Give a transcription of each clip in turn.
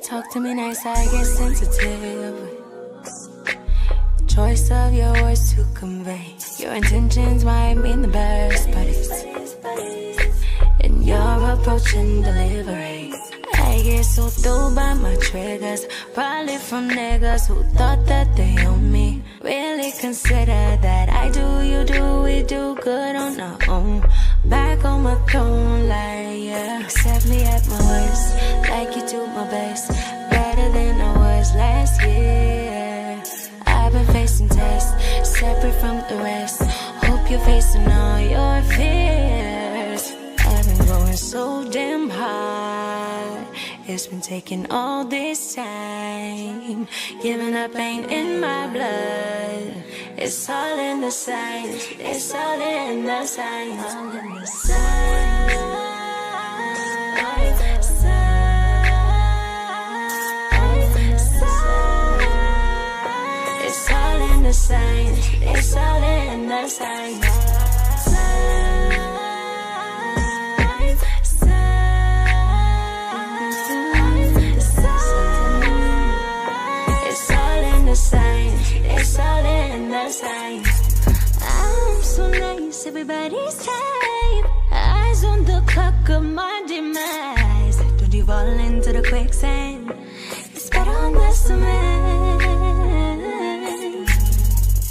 Talk to me nice, I get sensitive. Choice of your words to convey. Your intentions might mean the best, but it's in your approach and delivery. I get so through by my triggers, probably from niggas who thought that they own me. Really consider that I do, you do, we do good on our own. Back on my throne, like yeah. Accept me at my worst, like you do my best. Better than I was last year. I've been facing tests, separate from the rest. Hope you're facing all your fears. I've been going so damn hard. It's been taking all this time. Giving up ain't in my blood. It's all in the signs. It's all in the signs. All in the signs. It's all in the signs. It's all in the signs. It's all in the signs. I'm so nice, everybody's type. Eyes on the clock of my demise. Don't you fall into the quicksand. It's better on the cement.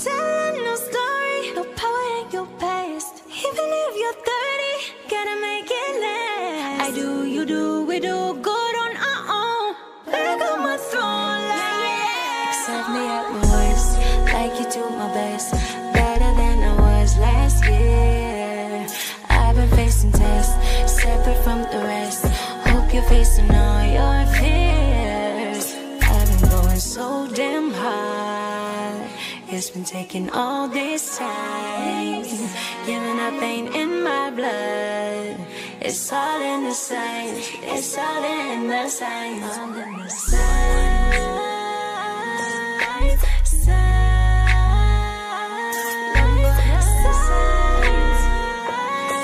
Telling no story, no power in your past. Even if you're 30, gotta make it last. I do, you do, we do good on our own. Back on my throne, like yeah. Accept me at my worst, like you do my best. Better than I was last year. I've been facing tests, separate from the rest. Hope you're facing all your fears. I've been going so damn hard. It's been taking all this time. Giving up ain't in my blood. It's all in the signs. It's all in the signs. All in the signs.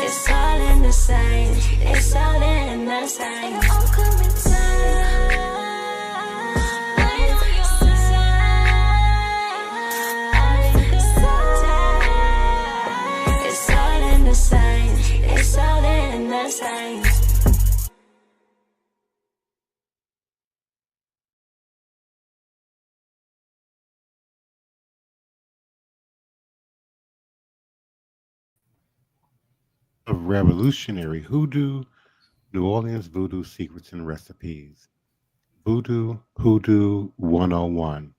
It's all in the signs. It's all in the signs. All coming It's all in the signs. It's all in the signs. Of revolutionary hoodoo, New Orleans voodoo secrets and recipes. Voodoo Hoodoo 101,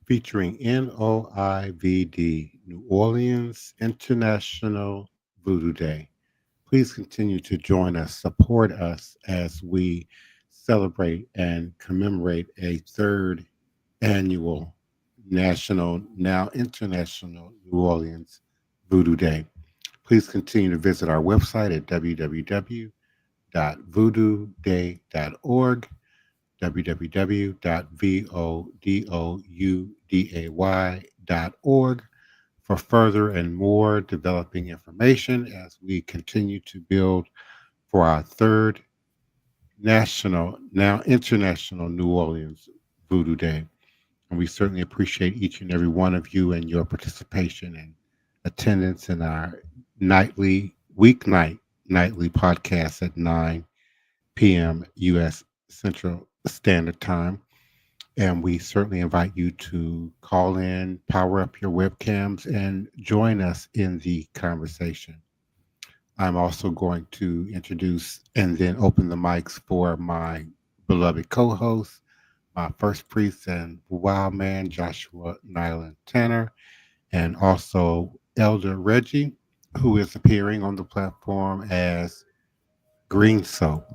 featuring NOIVD, New Orleans International Voodoo Day. Please continue to join us, support us as we celebrate and commemorate a third annual national, now international New Orleans Voodoo Day. Please continue to visit our website at www.voodooday.org, www.vodouday.org, for further and more developing information as we continue to build for our third national, now international New Orleans Voodoo Day. And we certainly appreciate each and every one of you and your participation and attendance in our weeknight nightly podcast at 9 p.m. U.S. Central Standard Time. And we certainly invite you to call in, power up your webcams, and join us in the conversation. I'm also going to introduce and then open the mics for my beloved co-host, my first priest and wild man, Joshua Nylan Tanner, and also Elder Reggie, who is appearing on the platform as Green Soap.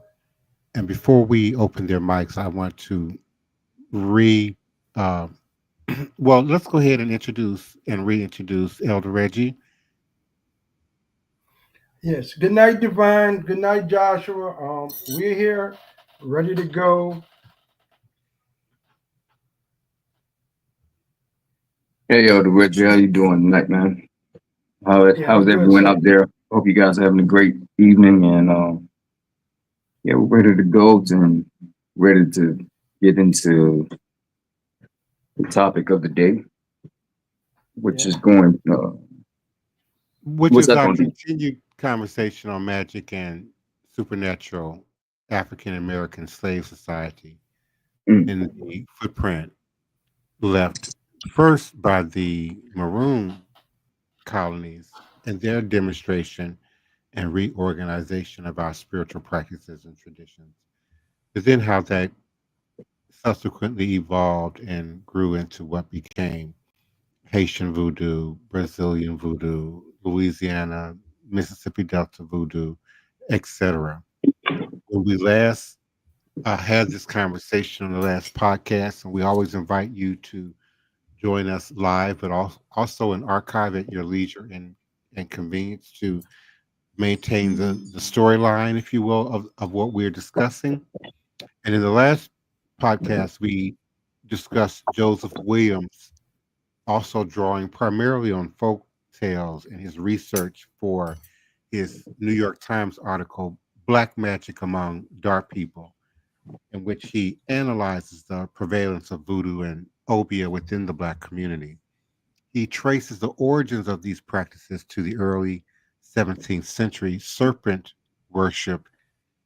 And before we open their mics, I want to uh, well, let's go ahead and introduce and reintroduce Elder Reggie. Yes. Good night, Divine. Good night, Joshua. We're here, ready to go. Hey, yo, the Reggie, how you doing tonight, man? How's good, everyone sir. out there? Hope you guys are having a great evening, and yeah, we're ready to go and ready to get into the topic of the day, which Yeah. is going. Which What's is that our going to be? continued conversation on magic and supernatural African American slave society Mm, in the footprint left first by the Maroon colonies and their demonstration and reorganization of our spiritual practices and traditions. But then how that subsequently evolved and grew into what became Haitian voodoo, Brazilian voodoo, Louisiana, Mississippi Delta voodoo, etc. When we last had this conversation on the last podcast, and we always invite you to join us live, but also an archive at your leisure and convenience to maintain the storyline, if you will, of what we're discussing. And in the last podcast, we discussed Joseph Williams, also drawing primarily on folk tales in his research for his New York Times article, Black Magic Among Dark People, in which he analyzes the prevalence of voodoo and obeah within the Black community. He traces the origins of these practices to the early 17th century serpent worship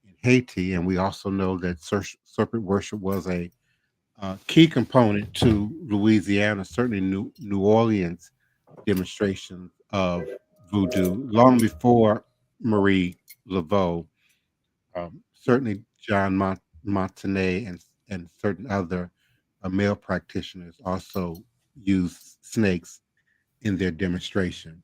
in Haiti, and we also know that serpent worship was a key component to Louisiana, certainly New Orleans demonstrations of voodoo long before Marie Laveau. Certainly, John Martinez and certain other male practitioners also use snakes in their demonstration.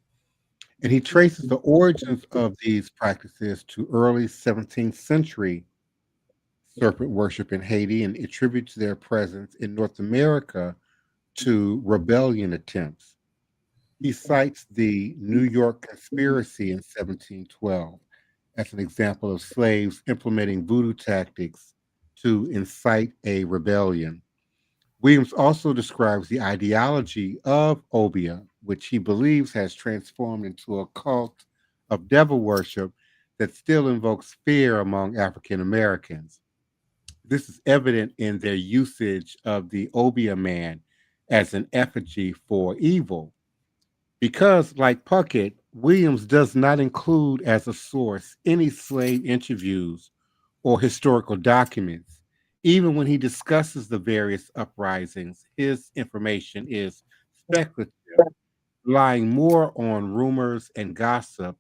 And he traces the origins of these practices to early 17th century serpent worship in Haiti and attributes their presence in North America to rebellion attempts. He cites the New York conspiracy in 1712 as an example of slaves implementing voodoo tactics to incite a rebellion. Williams also describes the ideology of obeah, which he believes has transformed into a cult of devil worship that still invokes fear among African Americans. This is evident in their usage of the obeah man as an effigy for evil. Because, like Puckett, Williams does not include as a source any slave interviews or historical documents. Even when he discusses the various uprisings, his information is speculative, relying more on rumors and gossip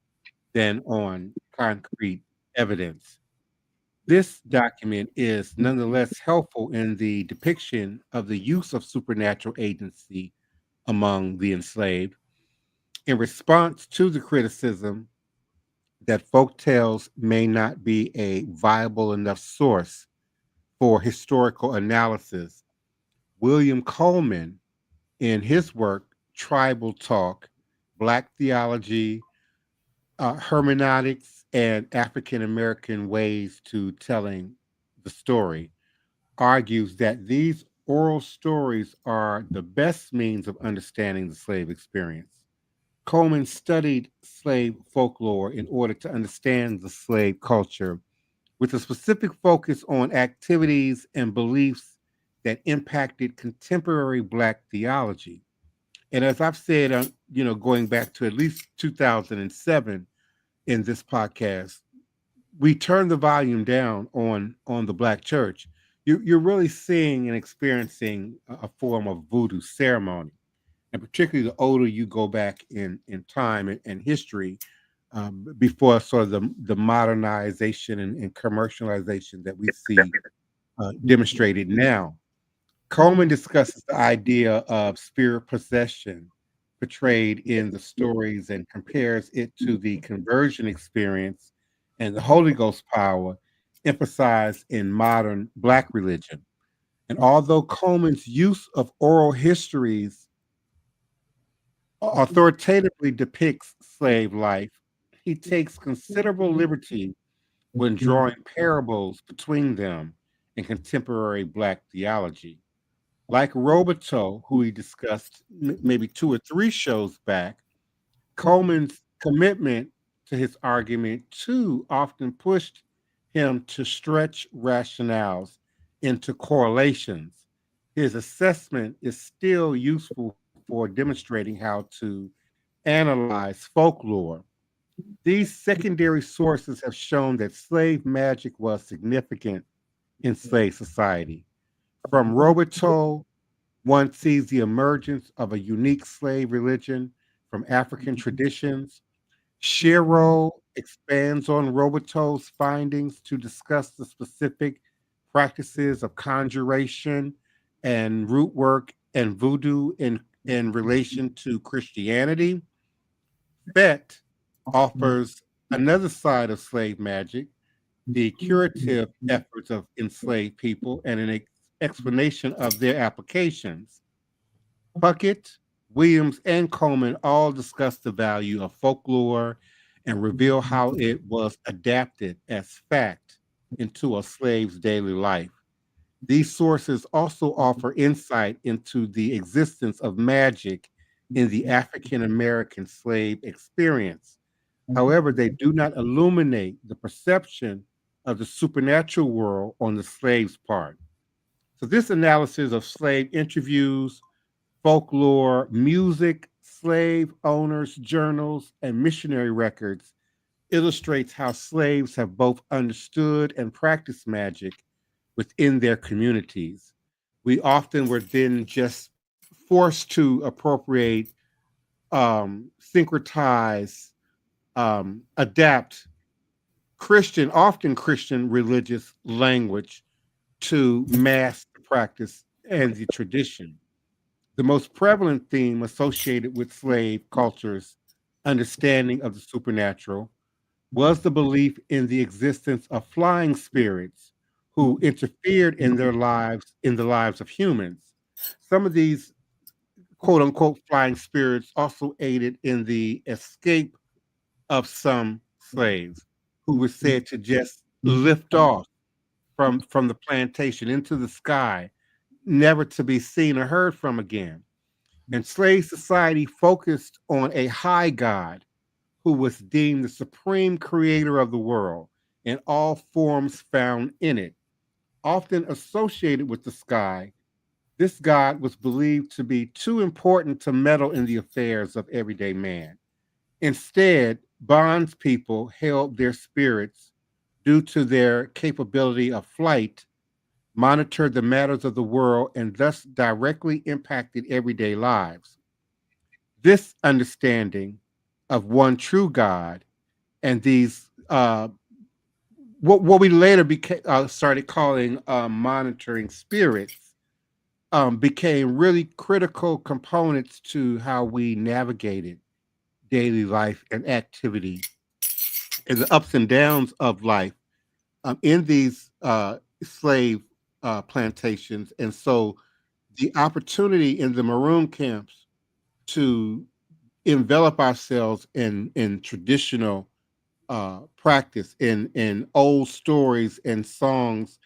than on concrete evidence. This document is nonetheless helpful in the depiction of the use of supernatural agency among the enslaved. In response to the criticism that folk tales may not be a viable enough source for historical analysis, William Coleman, in his work, Tribal Talk, Black Theology, Hermeneutics, and African American Ways to Telling the Story, argues that these oral stories are the best means of understanding the slave experience. Coleman studied slave folklore in order to understand the slave culture with a specific focus on activities and beliefs that impacted contemporary Black theology. And as I've said, going back to at least 2007 in this podcast, we turned the volume down on the Black church. You're really seeing and experiencing a form of voodoo ceremony, and particularly the older you go back in time and history, before sort of the modernization and commercialization that we see demonstrated now. Coleman discusses the idea of spirit possession portrayed in the stories and compares it to the conversion experience and the Holy Ghost power emphasized in modern Black religion. And although Coleman's use of oral histories authoritatively depicts slave life, he takes considerable liberty when drawing parables between them and contemporary Black theology. Like Roboto, who we discussed maybe 2 or 3 shows back, Coleman's commitment to his argument too often pushed him to stretch rationales into correlations. His assessment is still useful for demonstrating how to analyze folklore. These secondary sources have shown that slave magic was significant in slave society. From Roboto, one sees the emergence of a unique slave religion from African traditions. Shiro expands on Roboto's findings to discuss the specific practices of conjuration and root work and voodoo in relation to Christianity. Fett offers another side of slave magic, the curative efforts of enslaved people, and an explanation of their applications. Puckett, Williams, and Coleman all discuss the value of folklore and reveal how it was adapted as fact into a slave's daily life. These sources also offer insight into the existence of magic in the African American slave experience. However, they do not illuminate the perception of the supernatural world on the slave's part. So, this analysis of slave interviews, folklore, music, slave owners' journals, and missionary records illustrates how slaves have both understood and practiced magic within their communities. We often were then just forced to appropriate, syncretize, adapt Christian, often Christian religious language to mask the practice and the tradition. The most prevalent theme associated with slave culture's understanding of the supernatural was the belief in the existence of flying spirits who interfered in their lives, in the lives of humans. Some of these quote unquote flying spirits also aided in the escape of some slaves who were said to just lift off from the plantation into the sky, never to be seen or heard from again. And slave society focused on a high god who was deemed the supreme creator of the world and all forms found in it. Often associated with the sky, this god was believed to be too important to meddle in the affairs of everyday man. Instead, bondspeople held their spirits due to their capability of flight, monitored the matters of the world, and thus directly impacted everyday lives. This understanding of one true God and these what we later started calling monitoring spirits became really critical components to how we navigated daily life and activity and the ups and downs of life in these slave plantations. And so the opportunity in the maroon camps to envelop ourselves in traditional practice, in old stories and songs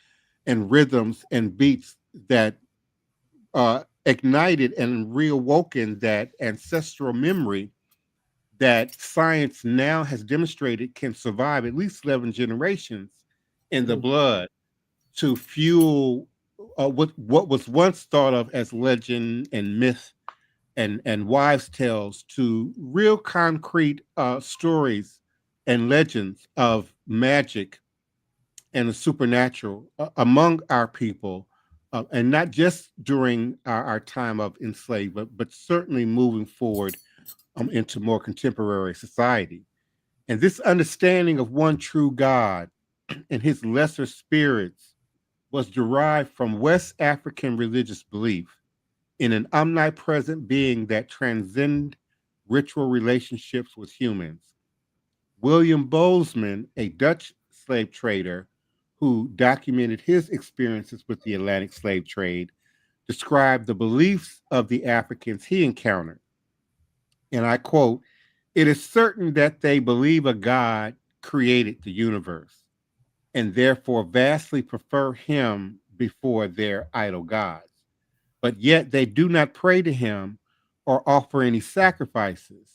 and rhythms and beats that ignited and reawoken that ancestral memory that science now has demonstrated can survive at least 11 generations in the blood to fuel what was once thought of as legend and myth and wives' tales to real concrete stories and legends of magic and the supernatural among our people, and not just during our time of enslavement, but certainly moving forward into more contemporary society. And this understanding of one true God and his lesser spirits was derived from West African religious belief in an omnipresent being that transcend ritual relationships with humans. William Bozeman, a Dutch slave trader who documented his experiences with the Atlantic slave trade, described the beliefs of the Africans he encountered. And I quote, "It is certain that they believe a God created the universe and therefore vastly prefer him before their idol gods. But yet they do not pray to him or offer any sacrifices.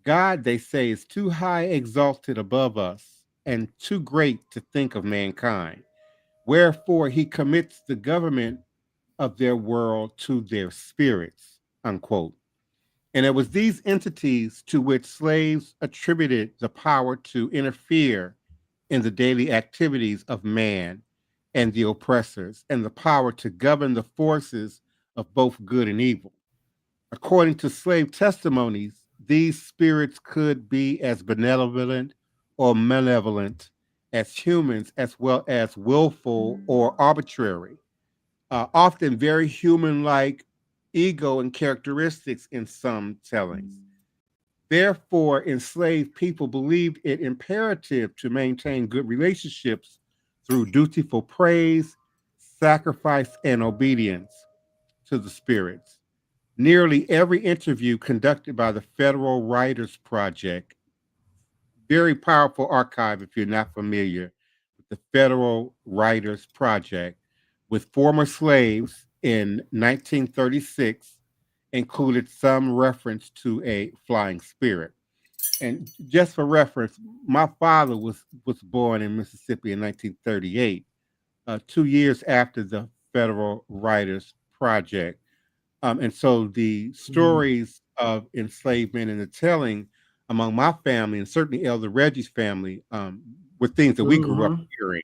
God, they say, is too high exalted above us and too great to think of mankind. Wherefore he commits the government of their world to their spirits, unquote. And it was these entities to which slaves attributed the power to interfere in the daily activities of man and the oppressors, and the power to govern the forces of both good and evil. According to slave testimonies, these spirits could be as benevolent or malevolent as humans, as well as willful or arbitrary, often very human like ego and characteristics in some tellings. Therefore, enslaved people believed it imperative to maintain good relationships through dutiful praise, sacrifice, and obedience to the spirits. Nearly every interview conducted by the Federal Writers Project, very powerful archive if you're not familiar with the Federal Writers Project, with former slaves in 1936 included some reference to a flying spirit. And just for reference, my father was born in Mississippi in 1938, 2 years after the Federal Writers Project. And so the stories of enslavement and the telling among my family, and certainly Elder Reggie's family, were things that we grew up hearing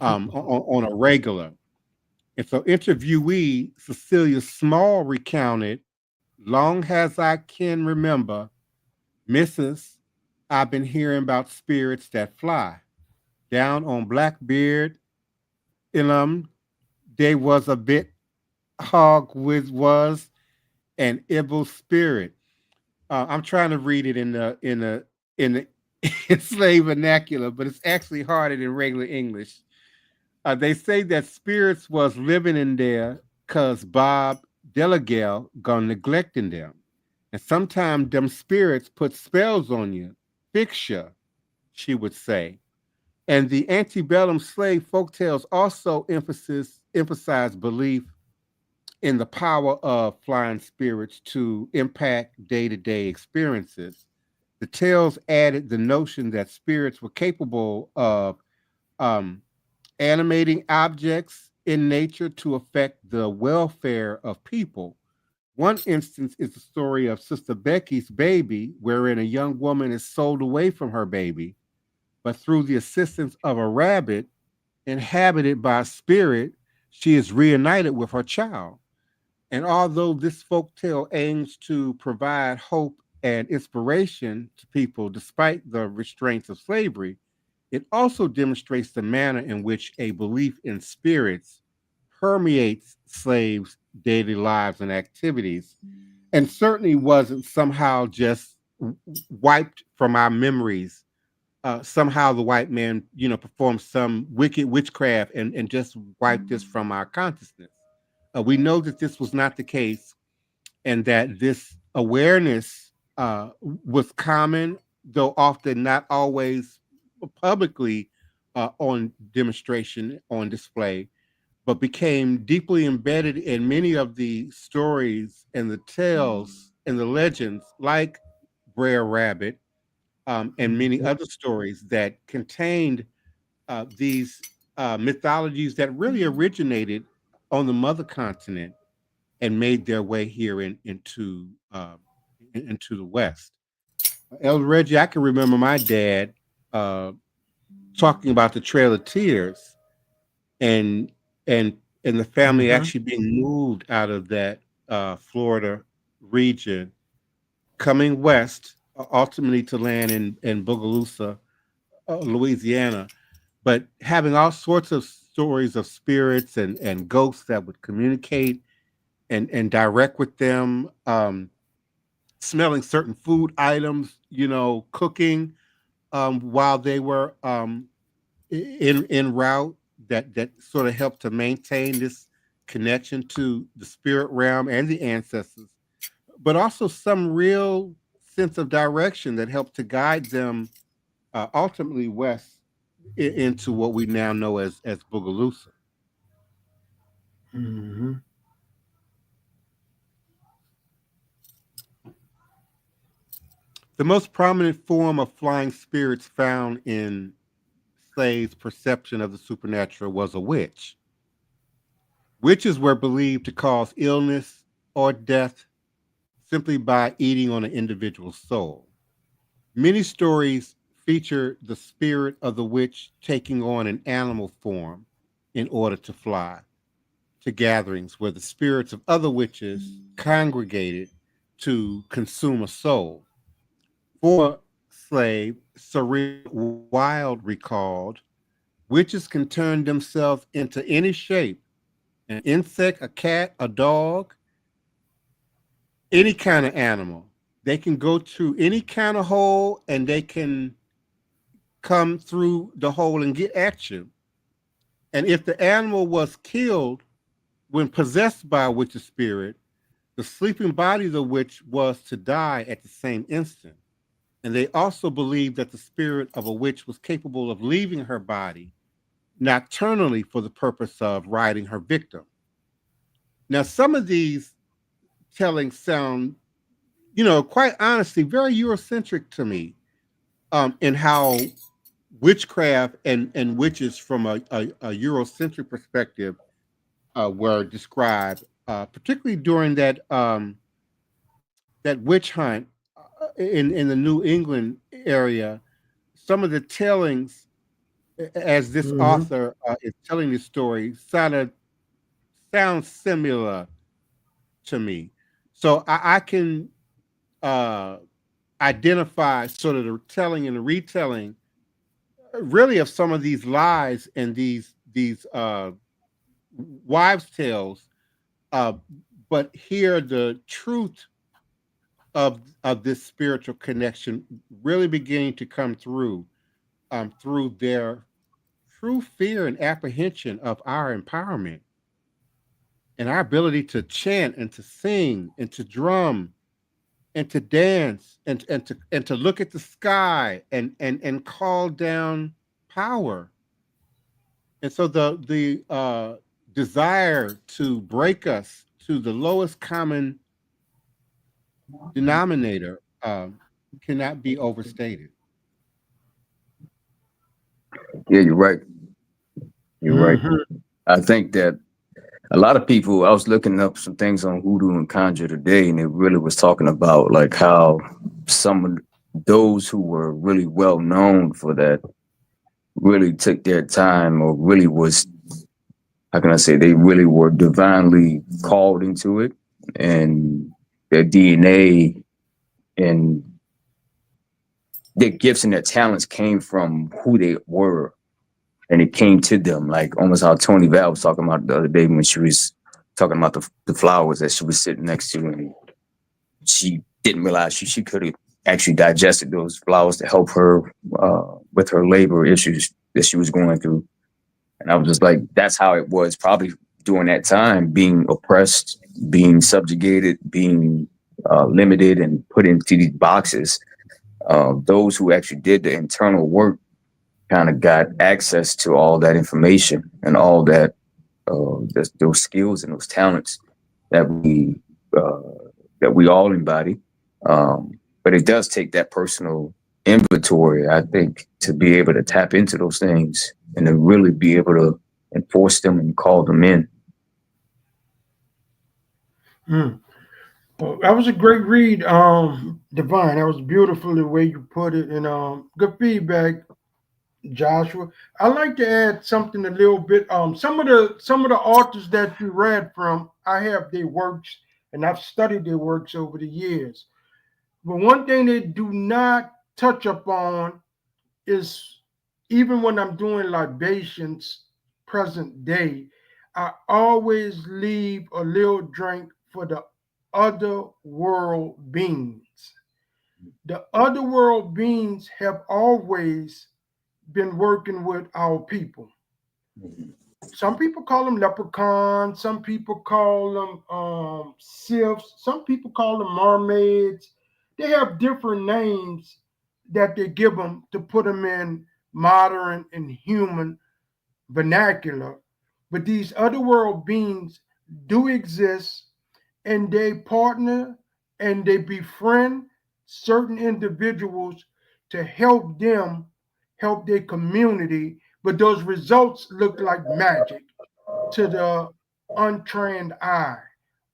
on a regular. And so interviewee Cecilia Small recounted, long as I can remember, Mrs., I've been hearing about spirits that fly. Down on Blackbeard, they was a bit hog with was an evil spirit. I'm trying to read it in the in slave vernacular, but it's actually harder than regular English. They say that spirits was living in there cause Bob Delagale gone neglecting them. And sometimes them spirits put spells on you, fix you, she would say. And the antebellum slave folktales also emphasize belief in the power of flying spirits to impact day-to-day experiences. The tales added the notion that spirits were capable of animating objects in nature to affect the welfare of people. One instance is the story of Sister Becky's baby, wherein a young woman is sold away from her baby, but through the assistance of a rabbit inhabited by a spirit, she is reunited with her child. And although this folktale aims to provide hope and inspiration to people despite the restraints of slavery, it also demonstrates the manner in which a belief in spirits permeates slaves' daily lives and activities, and certainly wasn't somehow just wiped from our memories. Somehow the white man, performed some wicked witchcraft and just wiped this from our consciousness. We know that this was not the case, and that this awareness was common, though often not always publicly on demonstration, on display, but became deeply embedded in many of the stories and the tales and the legends, like Brer Rabbit, and many other stories that contained these mythologies that really originated on the mother continent and made their way here into the West. Elder Reggie, I can remember my dad talking about the Trail of Tears and the family actually being moved out of that Florida region, coming west, ultimately to land in Bogalusa, Louisiana, but having all sorts of stories of spirits and ghosts that would communicate and direct with them, smelling certain food items, cooking while they were in route, that sort of helped to maintain this connection to the spirit realm and the ancestors, but also some real sense of direction that helped to guide them ultimately west into what we now know as Bogalusa. The most prominent form of flying spirits found in slaves' perception of the supernatural was a witch. Witches were believed to cause illness or death simply by eating on an individual's soul. Many stories feature the spirit of the witch taking on an animal form in order to fly to gatherings where the spirits of other witches congregated to consume a soul. For slave Surreal Wild recalled, witches can turn themselves into any shape, an insect, a cat, a dog, any kind of animal. They can go through any kind of hole and they can come through the hole and get at you. And if the animal was killed when possessed by a witch's spirit, the sleeping body of the witch was to die at the same instant. And they also believed that the spirit of a witch was capable of leaving her body nocturnally for the purpose of riding her victim. Now, some of these tellings sound, quite honestly, very Eurocentric to me, in how witchcraft and witches from a Eurocentric perspective were described, particularly during that witch hunt in the New England area. Some of the tellings, as this author is telling the story, sounds similar to me. So I can identify sort of the telling and the retelling, really, of some of these lies and these wives' tales, but hear the truth of this spiritual connection really beginning to come through their true fear and apprehension of our empowerment and our ability to chant and to sing and to drum and to dance and to look at the sky and call down power. And so the desire to break us to the lowest common denominator cannot be overstated. Yeah, you're right. You're right. I think that a lot of people, I was looking up some things on Voodoo and Conjure today, and it really was talking about like how some of those who were really well known for that really took their time, or really was, how can I say, they really were divinely called into it, and their DNA and their gifts and their talents came from who they were. And it came to them, like almost how Toni Val was talking about the other day when she was talking about the flowers that she was sitting next to, and she didn't realize she could have actually digested those flowers to help her with her labor issues that she was going through. And I was just like, that's how it was probably during that time, being oppressed, being subjugated, being limited and put into these boxes. Those who actually did the internal work kind of got access to all that information and all that those skills and those talents that we all embody. But it does take that personal inventory, I think, to be able to tap into those things and to really be able to enforce them and call them in. Well, that was a great read, Divine. That was beautiful the way you put it, and good feedback, Joshua. I'd like to add something a little bit. Some of the authors that you read from, I have their works and I've studied their works over the years. But one thing they do not touch upon is, even when I'm doing libations present day, I always leave a little drink for the other world beings. The other world beings have always been working with our people. Some people call them leprechauns, some people call them sylphs, some people call them mermaids. They have different names that they give them to put them in modern and human vernacular. But these other world beings do exist, and they partner and they befriend certain individuals to help them help their community but those results look like magic to the untrained eye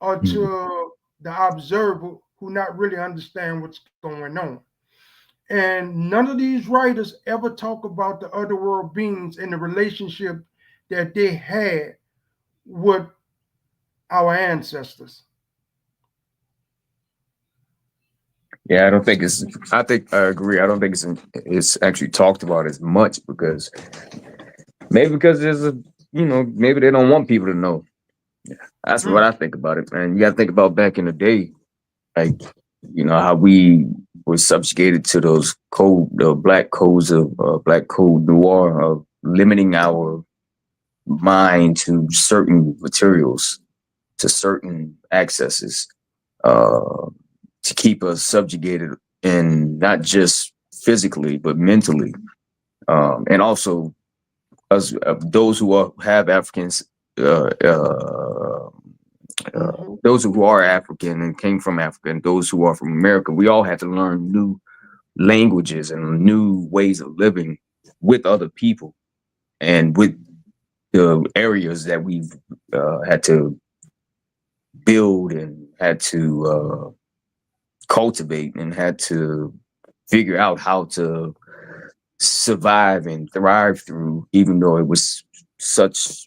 or to the observer who not really understand what's going on. And none of these writers ever talk about the otherworld beings and the relationship that they had with our ancestors. Yeah, I don't think it's. I think I agree. I don't think it's actually talked about as much because there's a maybe they don't want people to know. Yeah, that's what I think about it, man. You got to think about back in the day, like how we were subjugated to those the black codes of black code noir of limiting our mind to certain materials, to certain accesses. To keep us subjugated, and not just physically but mentally, and also us those who have Africans, those who are African and came from Africa, and those who are from America. We all had to learn new languages and new ways of living with other people and with the areas that we've had to build and had to cultivate and had to figure out how to survive and thrive through, even though it was such,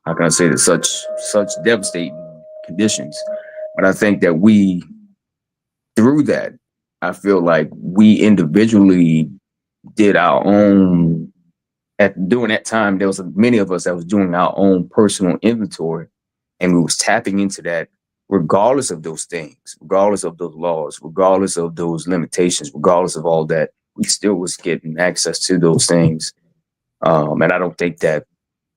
how can I say this, such devastating conditions. But I think that through that, I feel like we individually did our own, during that time, there was many of us that was doing our own personal inventory, and we was tapping into that regardless of those things, regardless of those laws, regardless of those limitations, regardless of all that, we still was getting access to those things. And I don't think that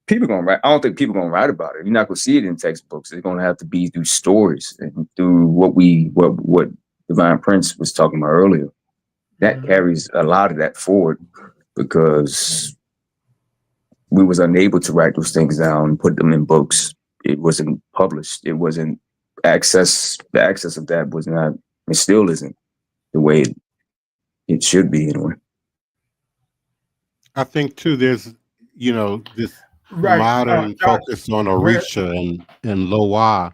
people gonna write. I don't think people gonna write about it. You're not gonna see it in textbooks. It's gonna have to be through stories and through what Divine Prince was talking about earlier. That carries a lot of that forward because we was unable to write those things down and put them in books. It wasn't published. It wasn't the access of that was not, it still isn't the way it should be anyway. I think too, there's, this modern focus on Orisha and Loa.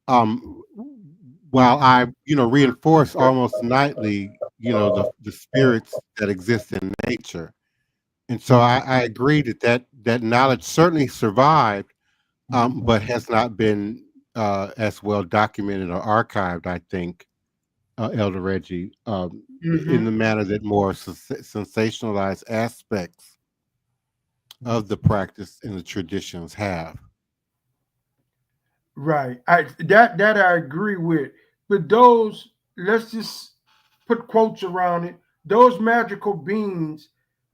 While I, reinforce almost nightly, the spirits that exist in nature. And so I agree that knowledge certainly survived, but has not been as well documented or archived, I think, Elder Reggie, in the manner that more sensationalized aspects of the practice and the traditions have. Right. That I agree with. But those, let's just put quotes around it, those magical beings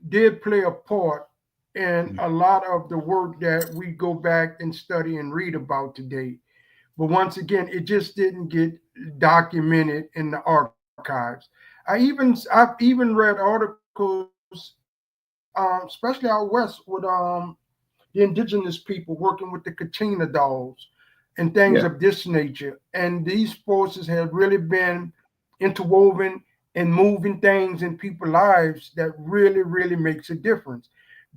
did play a part in a lot of the work that we go back and study and read about today. But once again, it just didn't get documented in the archives. I've even read articles, especially out west, with the indigenous people working with the Katina dolls and things of this nature. And these forces have really been interwoven and moving things in people's lives that really, really makes a difference.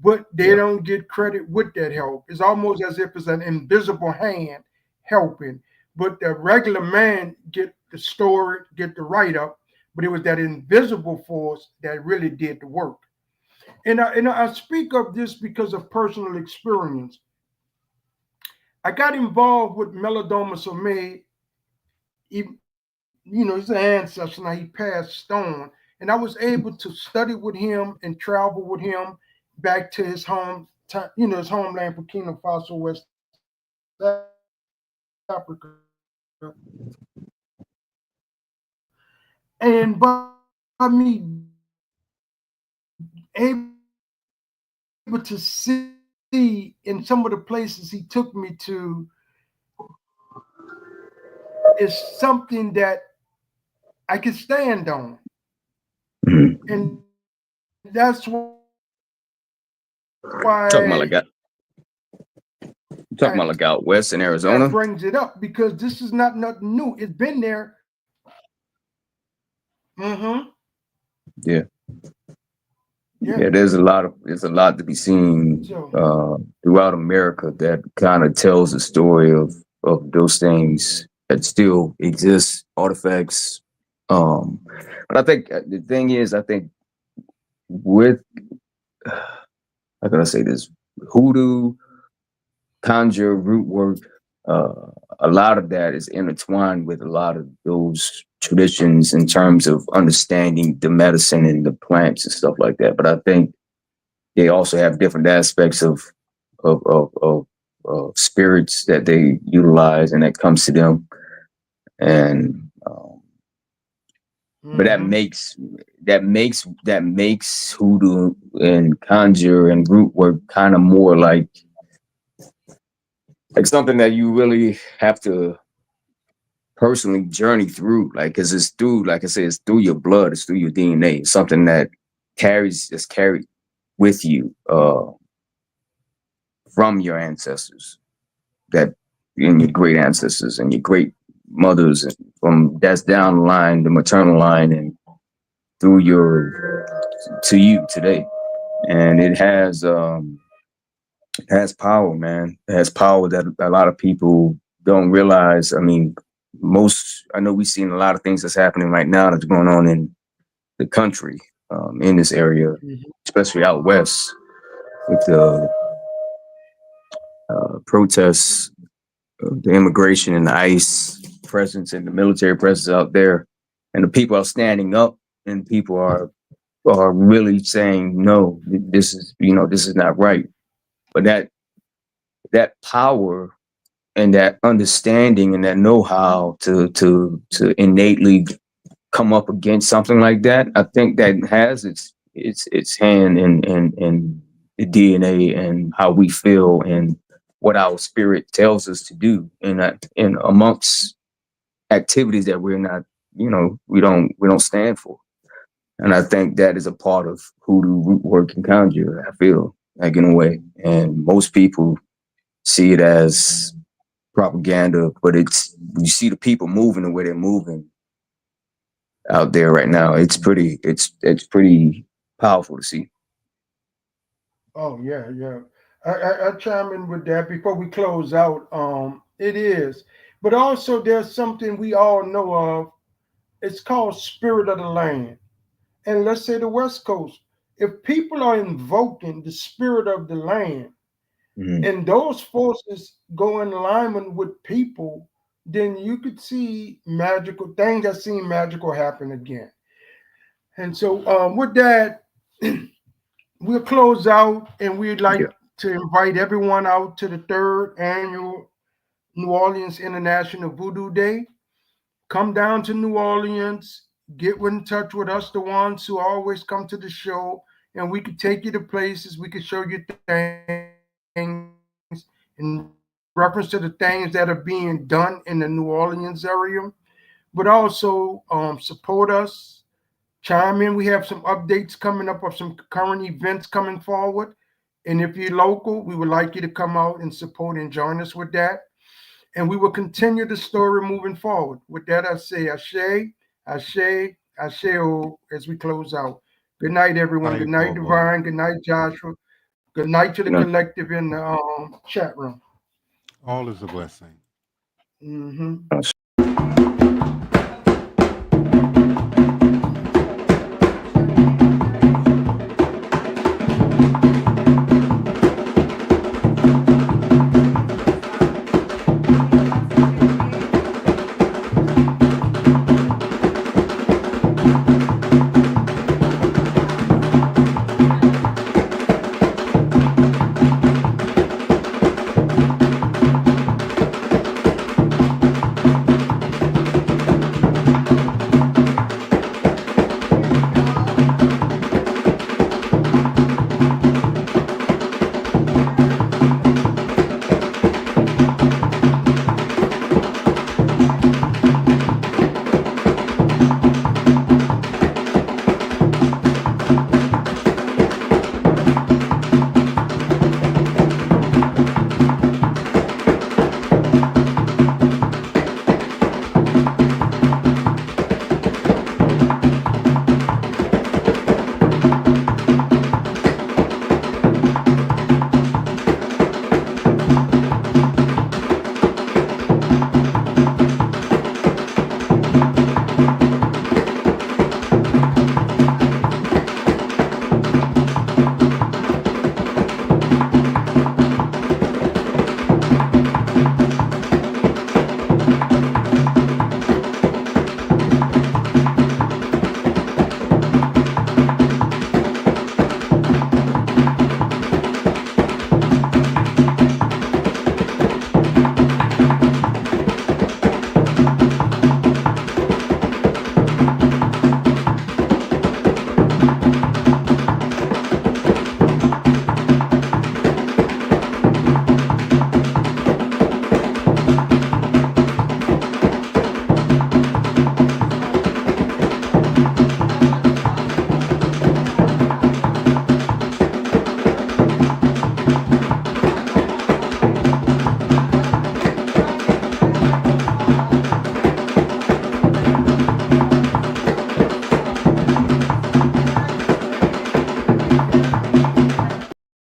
But they don't get credit with that help. It's almost as if it's an invisible hand helping. But the regular man get the story, get the write-up, but it was that invisible force that really did the work. And I speak of this because of personal experience. I got involved with Melodoma Somé. He's an ancestor now. He passed on, and I was able to study with him and travel with him back to his home, his homeland, Burkina Faso, West Africa. And by me able to see in some of the places he took me to is something that I can stand on. And that's why Talking about out west in Arizona. That brings it up because this is not nothing new. It's been there. Yeah. Yeah, there's a lot to be seen throughout America that kind of tells the story of those things that still exist, artifacts. But I think the thing is, I think with how can I say this? Hoodoo, conjure, root work, a lot of that is intertwined with a lot of those traditions in terms of understanding the medicine and the plants and stuff like that. But I think they also have different aspects of spirits that they utilize and that comes to them. And but that makes hoodoo and conjure and root work kind of more like something that you really have to personally journey through, like, because it's through, like I said, it's through your blood, it's through your DNA. It's something that is carried with you from your ancestors, that and your great ancestors and your great mothers, and from that's down the line, the maternal line, and through to you today. And it has power, man. It has power that a lot of people don't realize. I mean, I know we've seen a lot of things that's happening right now that's going on in the country, in this area, especially out west, with the protests, the immigration and the ICE presence and the military presence out there. And the people are standing up, and people are really saying, no, this is not right. But that power and that understanding and that know-how to innately come up against something like that, I think that has its hand in the DNA and how we feel and what our spirit tells us to do in amongst activities that we're not, we don't stand for. And I think that is a part of hoodoo, root work, and conjure, I feel like, in a way. And most people see it as propaganda, but you see the people moving the way they're moving out there right now. It's pretty powerful to see. Oh yeah, yeah. I chime in with that before we close out. It is, but also there's something we all know of. It's called spirit of the land. And let's say the West Coast. If people are invoking the spirit of the land, and those forces go in alignment with people, then you could see magical things that seem magical happen again. And so with that, we'll close out, and we'd like to invite everyone out to the 3rd annual New Orleans International Voodoo Day. Come down to New Orleans, get in touch with us, the ones who always come to the show, and we could take you to places, we could show you things in reference to the things that are being done in the New Orleans area, but also support us, chime in. We have some updates coming up of some current events coming forward. And if you're local, we would like you to come out and support and join us with that. And we will continue the story moving forward. With that, I say ashe, ashe, ashe, as we close out. Good night, everyone. Good night, Divine. Good night, Joshua. Good night to the collective in the chat room. All is a blessing. Mm-hmm. Ashe.